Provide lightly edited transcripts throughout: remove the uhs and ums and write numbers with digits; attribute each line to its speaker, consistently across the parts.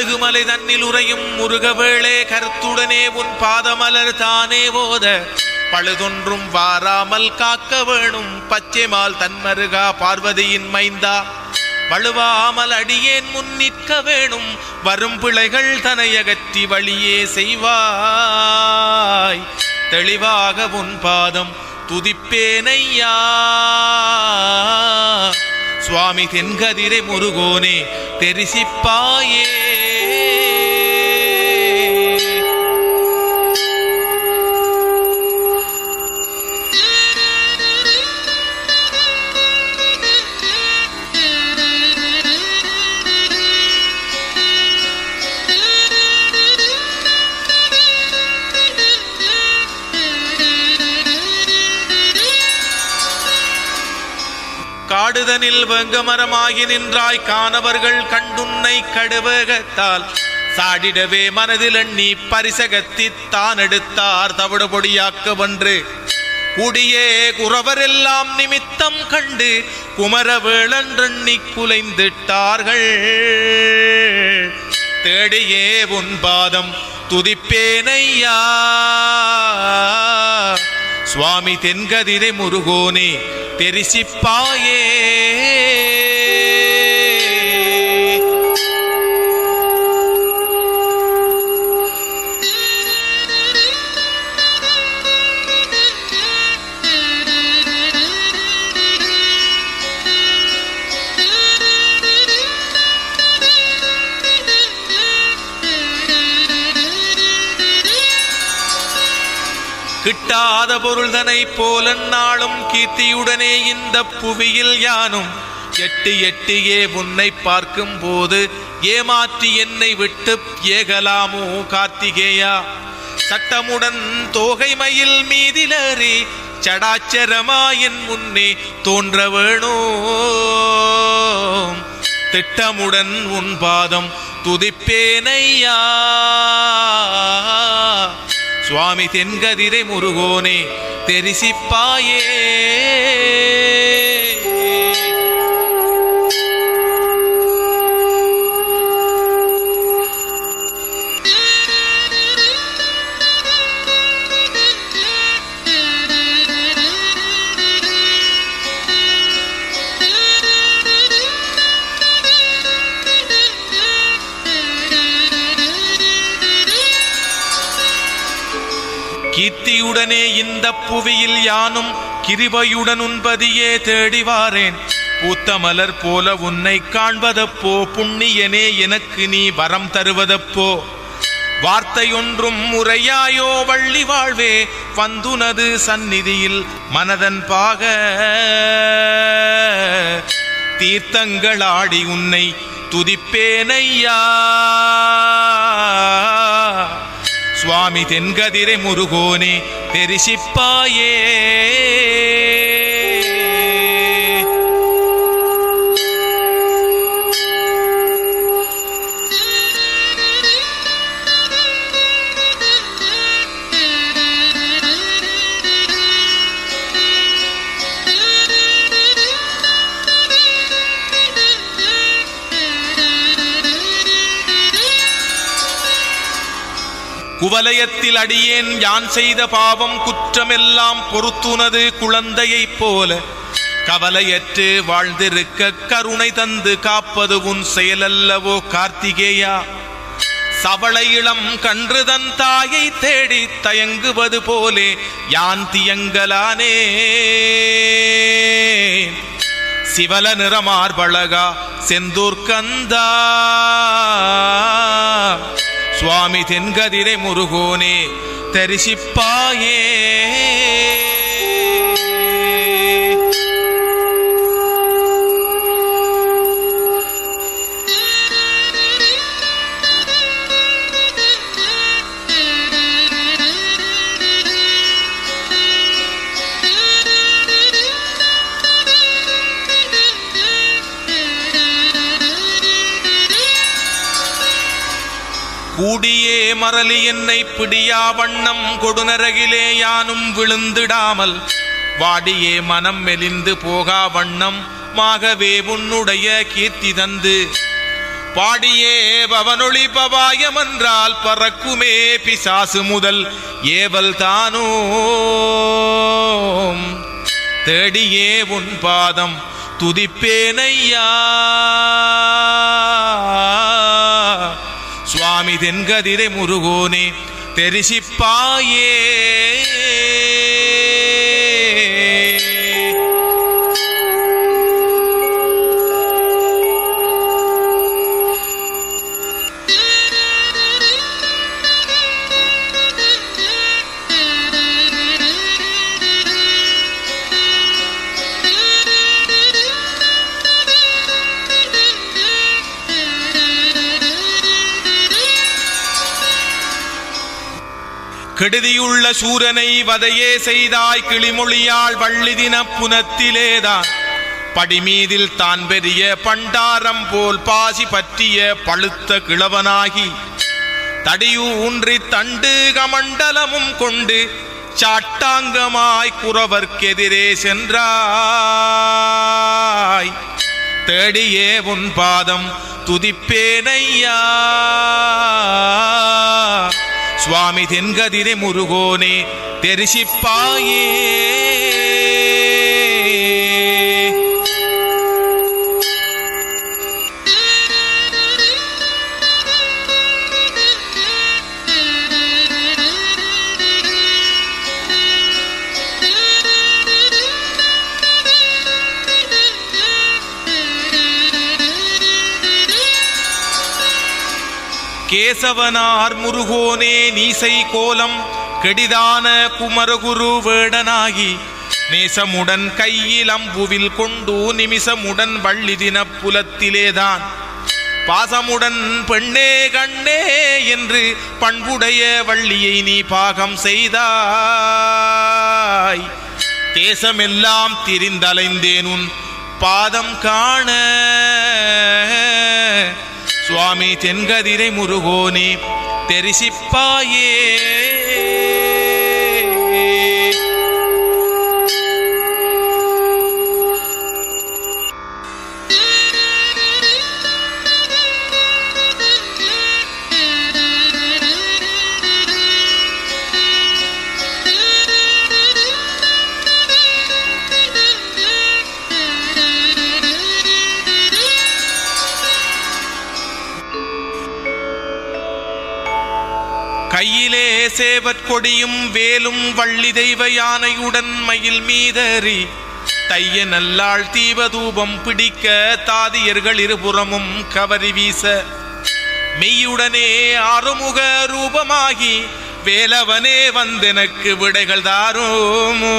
Speaker 1: கழுகுமலை தன்னில் உரையும் முருகவேளே கருத்துடனே உன் பாதமலர் தானே ஓத பழுதொன்றும் வாராமல் காக்க வேணும் பச்சைமால் தன்மருகா பார்வதியின் மைந்தா வழுவாமல் அடியேன் முன் நிற்க வேணும் வரும் பிழைகள் தனையகற்றி வழியே செய்வாய் தெளிவாக உன் பாதம் துதிப்பேனையா சுவாமி தென்கதிரை முருகோனே தெரிசிப்பாயே காடுதனில் வெங்கமரமாகி நின்றாய் காணவர்கள் கண்டுன்னை கடுவகத்தால் சாடிடவே மனதில் எண்ணி பரிசகத்தி தான் எடுத்தார் தவிடு பொடியாக்க வென்று கூடியே குறவரெல்லாம் நிமித்தம் கண்டு குமரவேளன்றெண்ணி குலைந்திட்டார்கள் தேடியே உன் பாதம் துதிப்பேனையா சுவாமி தென்கதிரை முருகோனே தெரிசிப்பாயே கிட்டாத பொருள்தனை போல நாளும் கீர்த்தியுடனே இந்த புவியில் யானும் எட்டு எட்டியே உன்னை பார்க்கும் போது ஏமாற்றி என்னை விட்டு ஏகலாமோ கார்த்திகேயா சட்டமுடன் தோகை மயில் மீதிலறி சடாச்சரமாயின் முன்னே தோன்ற வேணும் திட்டமுடன் உன் பாதம் துதிப்பேனையா சுவாமி தென்கதிரை முருகோனே தெரிசிப்பாயே கீர்த்தியுடனே இந்த புவியில் யானும் கிருபையுடன் உன்பதியே தேடிவாரேன் பூத்த மலர் போல உன்னை காண்பதப்போ புண்ணியனே எனக்கு நீ வரம் தருவதப்போ வார்த்தையொன்றும் முறையாயோ வள்ளி வாழ்வே வந்துனது சந்நிதியில் மனதன் பாக தீர்த்தங்களாடி உன்னை துதிப்பேனையா சுவாமி தென்கதிரை முருகோனே தெரிசிப்பாயே குவலயத்தில் அடியேன் யான் செய்த பாவம் குற்றமெல்லாம் பொறுத்துனது குழந்தையைப் போல கவலையற்று வாழ்ந்திருக்க கருணை தந்து காப்பது உன் செயலல்லவோ கார்த்திகேயா சவளை இளம் கன்றுதன் தாயை தேடி தயங்குவது போலே யான் தியங்கலானே சிவல நிறமார்பழகா செந்தூர் கந்தா சுவாமி தென்கதிரை முருகோனே தரிசிப்பாயே கூடியே மரளி என்னை பிடியா வண்ணம் கொடுநரகிலே யானும் விழுந்திடாமல் வாடியே மனம் மெலிந்து போகா வண்ணம் மாகவே உன்னுடைய கீர்த்தி தந்து பாடியே பவனொளி பவாயம் என்றால் பறக்குமே பிசாசு முதல் ஏவல் தானோ தேடியே உன் பாதம் துதிப்பேனையா சுவாமி தென்கதிரை முருகோனே தெரிசிப்பாயே கெடுதியுள்ள சூரனை வதையே செய்தாய் கிளிமொழியாள் வள்ளிதின புனத்திலேதான் படிமீதில் தான் பெரிய பண்டாரம் போல் பாசி பற்றிய பழுத்த கிழவனாகி தடியூன்றி தண்டு கமண்டலமும் கொண்டு சாட்டாங்கமாய் குறவர்க்கெதிரே சென்றாய் தேடியே உன் பாதம் துதிப்பேனையா சுவாமி தென்கதிரை முருகோனே தெரிசிப்பாயே கேசவனார் முருகோனே நீசை கோலம் கெடிதான குமரகுரு வேடனாகி நேசமுடன் கையில் அம்புவில் கொண்டு நிமிஷமுடன் வள்ளிதின புலத்திலேதான் பாசமுடன் பெண்ணே கண்ணே என்று பண்புடைய வள்ளியை நீ பாகம் செய்தாய் தேசமெல்லாம் திரிந்தலைந்தேன் உன் பாதம் காண சுவாமி தென்கதிரை முருகோனே தெரிசிப்பாயே கையிலே சேவற்கொடியும் வேலும் வள்ளி தெய்வ யானையுடன் மயில் மீதறி தைய நல்லாள் தீபதூபம் பிடிக்க தாதியர்கள் இருபுறமும் கவரி வீச மெய்யுடனே ஆறுமுக ரூபமாகி வேலவனே வந்தெனக்கு விடைகள் தாரோமோ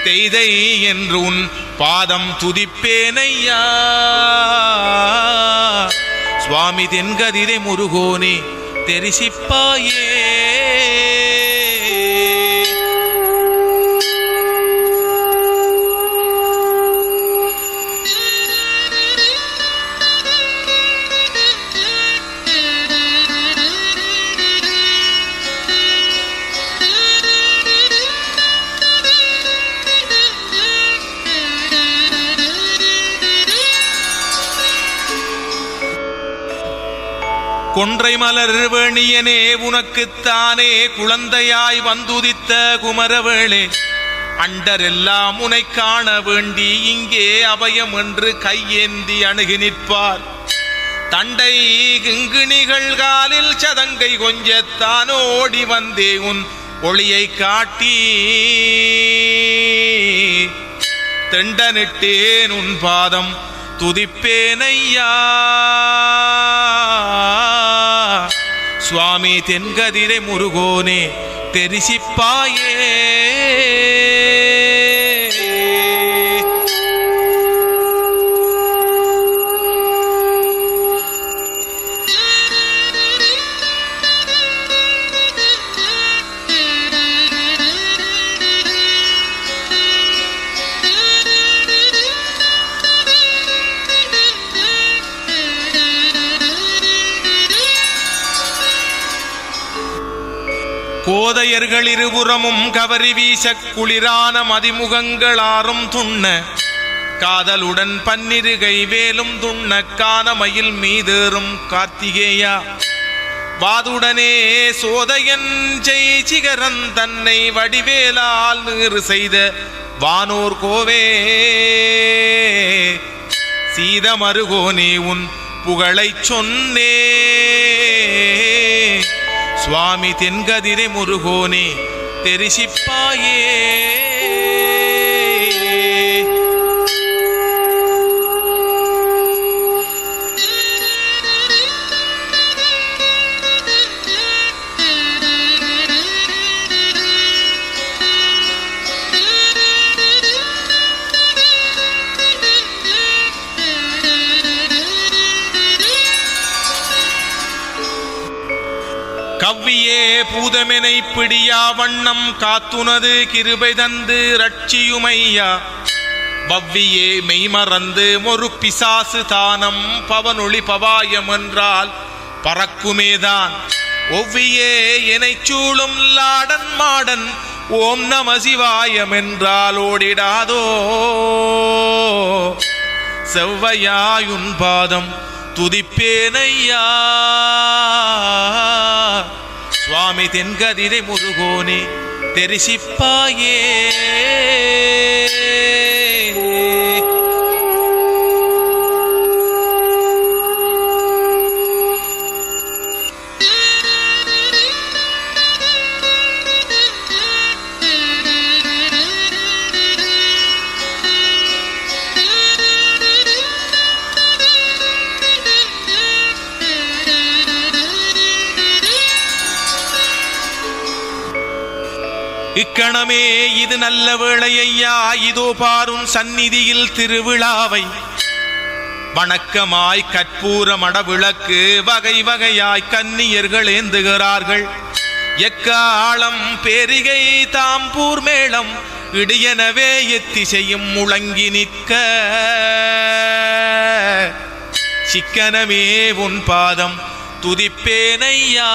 Speaker 1: தெய்தை என்று உன் பாதம் துதிப்பேனையா சுவாமி தென்கதிரை முருகோனே தெரிசிப்பாயே கொன்றை மலர் வேணியனே உனக்குத்தானே குழந்தையாய் வந்துதித்த குமரவேளே அண்டரெல்லாம் உனை காண வேண்டி இங்கே அபயம் என்று கையேந்தி அணுகி நிற்பார் தண்டை கிங்கிணிகள் காலில் சதங்கை கொஞ்சத்தானோடி வந்தே உன் ஒளியை காட்டி தெண்டனிட்டேன் உன் பாதம் துதிப்பேனையா சுவாமி தென்கதிரை முருகோனே தெரிசிப்பாயே கோதையர்கள் இருபுறமும் கவரி வீச குளிரான மதிமுகங்களாரும் துண்ண காதலுடன் பன்னிருகை வேலும் துண்ண கானமயில் மீதேறும் கார்த்திகேயா வாதுடனே சோதையன் ஜெய் சிகரன் தன்னை வடிவேலால் நீறு செய்த வானோர் கோவே சீதமருகோனே உன் புகழைச் சொன்னே சுவாமி தென்கதிரை முருகோனே தெரிசிப்பாயே கவ்வியே பூதமெனை பிடியா வண்ணம் காத்துனது கிருபை தந்து ரட்சியுமையா பவ்வியே மெய்மறந்து ஒரு பிசாசு தானம் பவனொளி பவாயம் என்றால் பறக்குமேதான் ஒவ்வியே எனை சூழும் லாடன் மாடன் ஓம் நம சிவாயம் என்றால் ஓடிடாதோ செவ்வையாயுன் பாதம் துதிப்பேனையா சுவாமி தென்கதிரை முருகோனே தெரிசிப்பாயே இக்கணமே இது நல்ல வேளையா இதோ பாரும் சந்நிதியில் திருவிழாவை வணக்கமாய் கற்பூர மடவிளக்கு வகை வகையாய் கன்னியர்கள் ஏந்துகிறார்கள் எக்காலம் பேரிகை தாம்பூர் மேளம் இடியனவே எத்திசையும் முழங்கி நிற்க சிக்கனமே உன் பாதம் துதிப்பேனையா